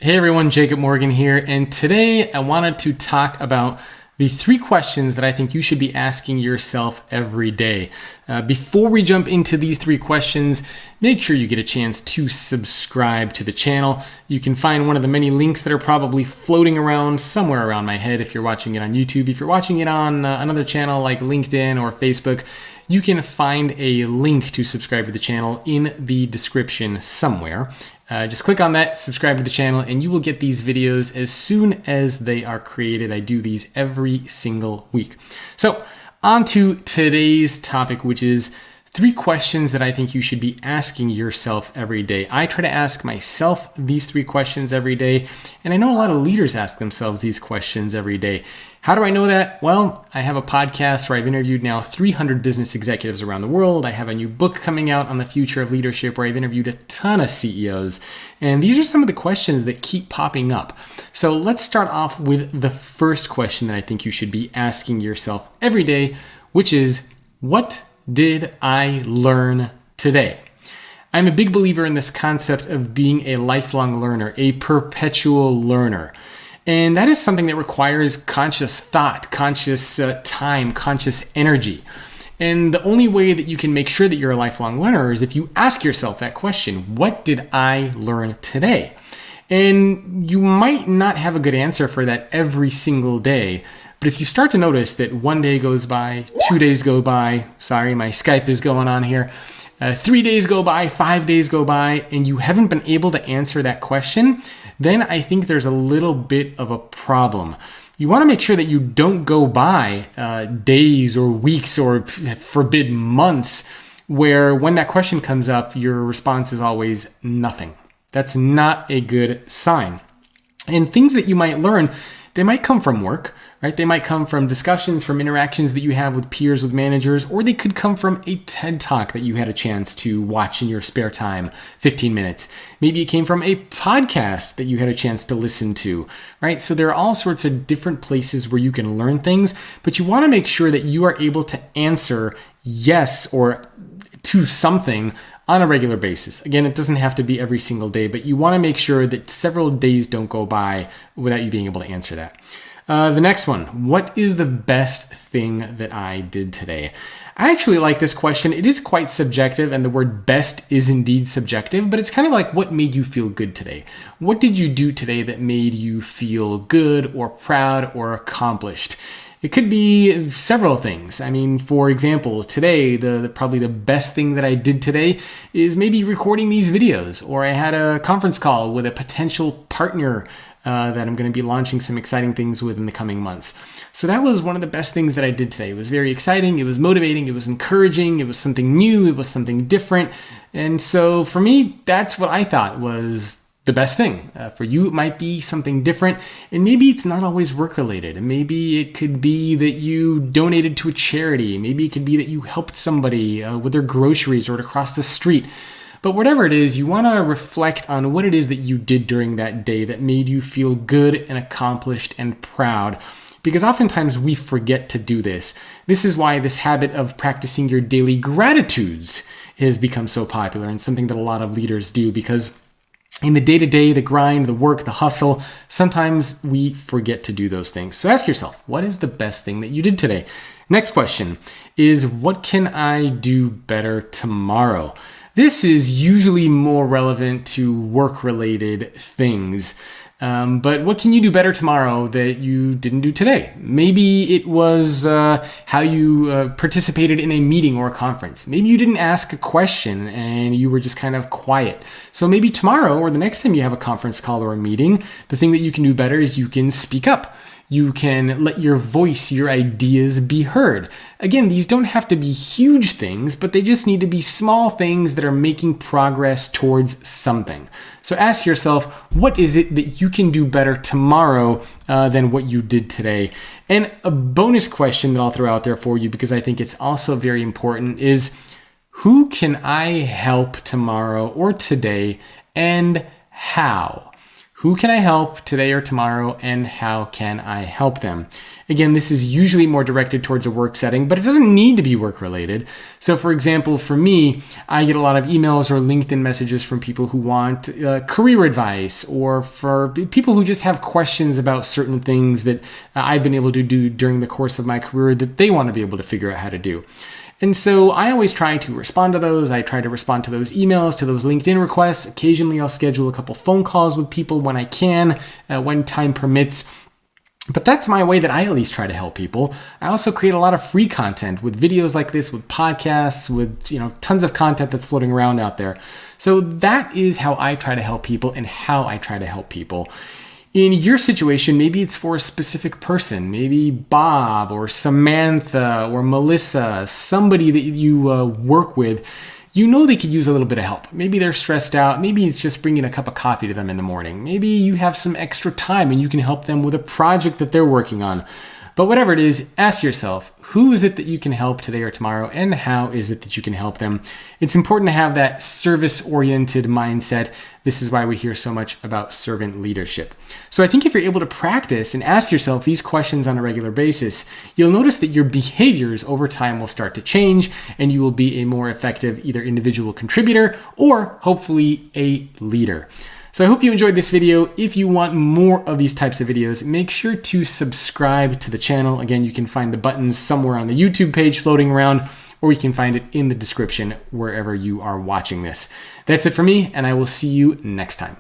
Hey everyone, Jacob Morgan here, and today I wanted to talk about the 3 questions that I think you should be asking yourself every day. Before we jump into these 3 questions, make sure you get a chance to subscribe to the channel. You can find one of the many links that are probably floating around somewhere around my head if you're watching it on YouTube. If you're watching it on another channel like LinkedIn or Facebook, you can find a link to subscribe to the channel in the description somewhere. Just click on that, subscribe to the channel, and you will get these videos as soon as they are created. I do these every single week. So, on to today's topic, which is 3 questions that I think you should be asking yourself every day. I try to ask myself these 3 questions every day, and I know a lot of leaders ask themselves these questions every day. How do I know that? Well, I have a podcast where I've interviewed now 300 business executives around the world. I have a new book coming out on the future of leadership where I've interviewed a ton of CEOs. And these are some of the questions that keep popping up. So let's start off with the first question that I think you should be asking yourself every day, which is, what did I learn today? I'm a big believer in this concept of being a lifelong learner, a perpetual learner. And that is something that requires conscious thought, conscious time, conscious energy. And the only way that you can make sure that you're a lifelong learner is if you ask yourself that question, what did I learn today? And you might not have a good answer for that every single day. But if you start to notice that 1 day goes by, 2 days go by, sorry, my Skype is going on here, 3 days go by, 5 days go by, and you haven't been able to answer that question, then I think there's a little bit of a problem. You want to make sure that you don't go by days or weeks or forbid months where when that question comes up, your response is always nothing. That's not a good sign. And things that you might learn, they might come from work, right? They might come from discussions, from interactions that you have with peers, with managers, or they could come from a TED Talk that you had a chance to watch in your spare time, 15 minutes. Maybe it came from a podcast that you had a chance to listen to, right? So there are all sorts of different places where you can learn things, but you want to make sure that you are able to answer yes or to something on a regular basis. Again, it doesn't have to be every single day, but you want to make sure that several days don't go by without you being able to answer that. The next one, what is the best thing that I did today? I actually like this question. It is quite subjective, and the word best is indeed subjective, but it's kind of like, what made you feel good today? What did you do today that made you feel good or proud or accomplished? It could be several things. I mean, for example, today, probably the best thing that I did today is maybe recording these videos, or I had a conference call with a potential partner that I'm going to be launching some exciting things with in the coming months. So that was one of the best things that I did today. It was very exciting. It was motivating. It was encouraging. It was something new. It was something different. And so for me, that's what I thought was the best thing. For you, it might be something different, and maybe it's not always work-related. Maybe it could be that you donated to a charity. Maybe it could be that you helped somebody with their groceries or to cross the street. But whatever it is, you want to reflect on what it is that you did during that day that made you feel good and accomplished and proud. Because oftentimes we forget to do this. This is why this habit of practicing your daily gratitudes has become so popular and something that a lot of leaders do, because in the day-to-day, the grind, the work, the hustle, sometimes we forget to do those things. So ask yourself, what is the best thing that you did today? Next question is, what can I do better tomorrow? This is usually more relevant to work-related things. But what can you do better tomorrow that you didn't do today? Maybe it was how you participated in a meeting or a conference. Maybe you didn't ask a question and you were just kind of quiet. So maybe tomorrow or the next time you have a conference call or a meeting, the thing that you can do better is you can speak up. You can let your voice, your ideas be heard. Again, these don't have to be huge things, but they just need to be small things that are making progress towards something. So ask yourself, what is it that you can do better tomorrow than what you did today? And a bonus question that I'll throw out there for you, because I think it's also very important, is who can I help tomorrow or today, and how? Who can I help today or tomorrow, and how can I help them? Again, this is usually more directed towards a work setting, but it doesn't need to be work related. So for example, for me, I get a lot of emails or LinkedIn messages from people who want career advice, or for people who just have questions about certain things that I've been able to do during the course of my career that they want to be able to figure out how to do. And so I always try to respond to those. I try to respond to those emails, to those LinkedIn requests. Occasionally I'll schedule a couple phone calls with people when I can, when time permits. But that's my way that I at least try to help people. I also create a lot of free content with videos like this, with podcasts, with tons of content that's floating around out there. So that is how I try to help people and how I try to help people. In your situation, maybe it's for a specific person, maybe Bob or Samantha or Melissa, somebody that you work with. You know they could use a little bit of help. Maybe they're stressed out. Maybe it's just bringing a cup of coffee to them in the morning. Maybe you have some extra time and you can help them with a project that they're working on. But whatever it is, ask yourself, who is it that you can help today or tomorrow, and how is it that you can help them? It's important to have that service-oriented mindset. This is why we hear so much about servant leadership. So I think if you're able to practice and ask yourself these questions on a regular basis, you'll notice that your behaviors over time will start to change, and you will be a more effective either individual contributor or hopefully a leader. So I hope you enjoyed this video. If you want more of these types of videos, make sure to subscribe to the channel. Again, you can find the buttons somewhere on the YouTube page floating around, or you can find it in the description wherever you are watching this. That's it for me, and I will see you next time.